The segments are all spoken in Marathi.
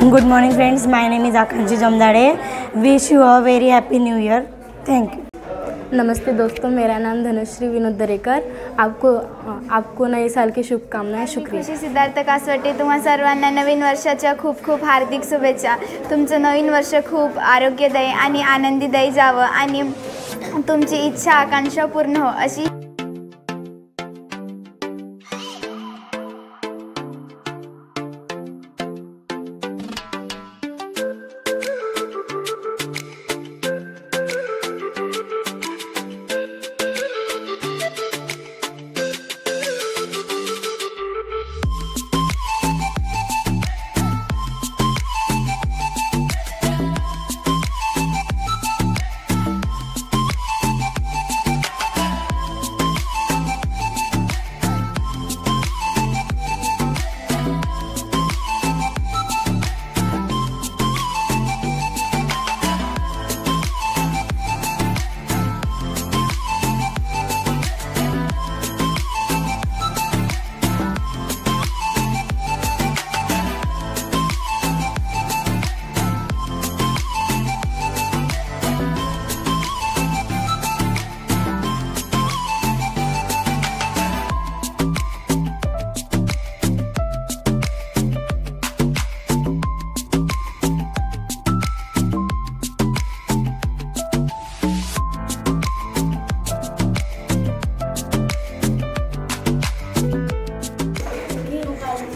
Good morning friends, my name is Akanshi Jamdade. Wish you a very happy new year. Thank you. नमस्ते दोस्तों, मेरा नाम धनुश्री विनोद दरेकर। आपको नए साल की शुभकामनाएं। शुक्रिया। खुशी सिद्धार्थ कासवटे, तुम्हा सर्वांना नवीन वर्षाच्या खूप खूप हार्दिक शुभेच्छा। तुमचं नवीन वर्ष खूप आरोग्यदायी आणि आनंदीदायी जावं आणि तुमची इच्छा आकांक्षा पूर्ण हो अशी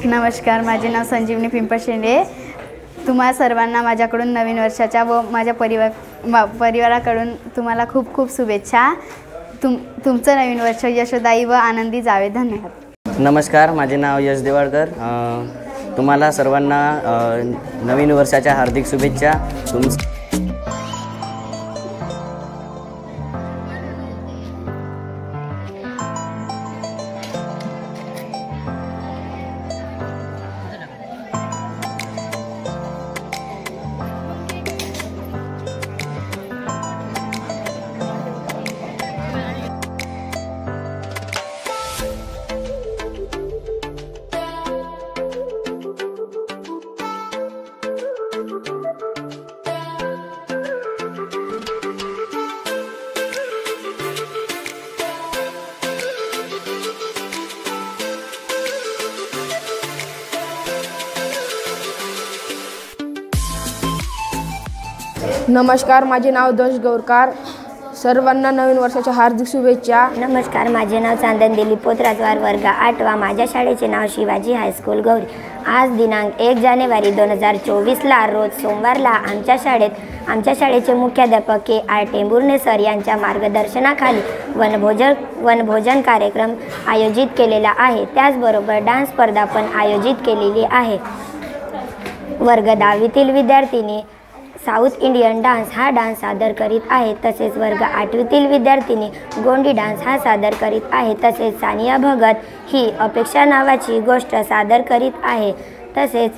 नमस्कार, माझे नाव संजीवनी पिंपळशेंडे। तुम्हा सर्वांना माझ्याकडून नवीन वर्षाच्या व माझ्या परिवाराकडून तुम्हाला खूप खूप शुभेच्छा। तुमचं नवीन वर्ष यशोदायी व आनंदी जावे। धन्यवाद। नमस्कार, माझे नाव यश देवाळकर। तुम्हाला सर्वांना नवीन वर्षाच्या हार्दिक शुभेच्छा। नमस्कार, माझे नाव दश गौरकार। सर्वांना नवीन वर्षाच्या हार्दिक शुभेच्छा। नमस्कार, माझे नाव चांदन दिलीप पोतराजवार, वर्ग 8वा। माझ्या शाळेचे नाव शिवाजी हायस्कूल गौरी। आज दिनांक 1 जानेवारी 2024ला रोज सोमवारला आमच्या शाळेचे मुख्याध्यापक के.आर. टेंभुर्णे सर यांच्या मार्गदर्शनाखाली वनभोजन कार्यक्रम आयोजित केलेला आहे। त्याचबरोबर डान्स स्पर्धा पण आयोजित केलेली आहे। वर्ग 10वीतील विद्यार्थिनी साऊथ इंडियन डान्स हा डान्स सादर करीत आहे। तसेच वर्ग 8वीतील विद्यार्थिनी गोंडी डान्स हा सादर करीत आहे। तसेच सानिया भगत ही अपेक्षा नावाची गोष्ट सादर करीत आहे। तसेच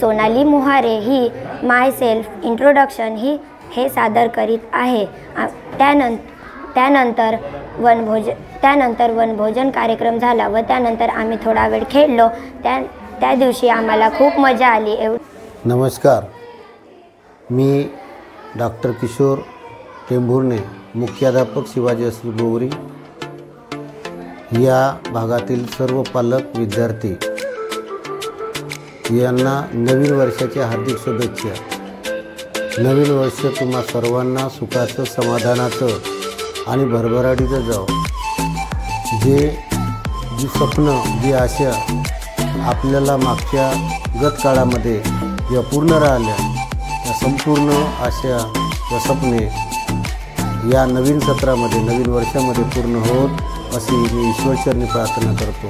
सोनाली मोहारे ही माय सेल्फ इंट्रोडक्शन हे सादर करीत आहे। त्यानंतर वनभोजन कार्यक्रम झाला व त्यानंतर आम्ही थोडा वेळ खेळलो। त्या दिवशी आम्हाला खूप मजा आली। नमस्कार, मी डॉक्टर किशोर टेंभुर्णे, मुख्याध्यापक शिवाजी हायस्कूल गौरी। या भागातील सर्व पालक विद्यार्थी यांना नवीन वर्षाच्या हार्दिक शुभेच्छा। नवीन वर्ष तुम्हा सर्वांना सुखाचं, समाधानाचं आणि भरभराटीचं जावं। जी स्वप्न, जी आशा आपल्याला मागच्या गत काळामध्ये या पूर्ण राहिल्या, या संपूर्ण आशा व स्वप्ने या नवीन सत्रामध्ये, नवीन वर्षामध्ये पूर्ण होत अशी मी ईश्वरचरणी प्रार्थना करतो।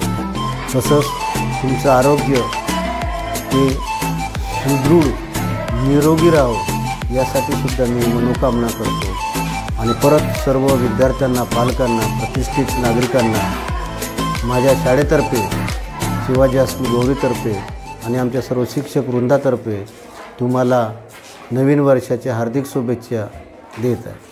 तसंच तुमचं आरोग्य हे सुदृढ निरोगी राहावं यासाठी सुद्धा मी मनोकामना करतो। आणि परत सर्व विद्यार्थ्यांना, पालकांना, प्रतिष्ठित नागरिकांना माझ्या शाळेतर्फे, शिवाजी हायस्कूल गौरीतर्फे आणि आमच्या सर्व शिक्षक वृंदातर्फे तुम्हाला नवीन वर्षाच्या हार्दिक शुभेच्छा देत आहे।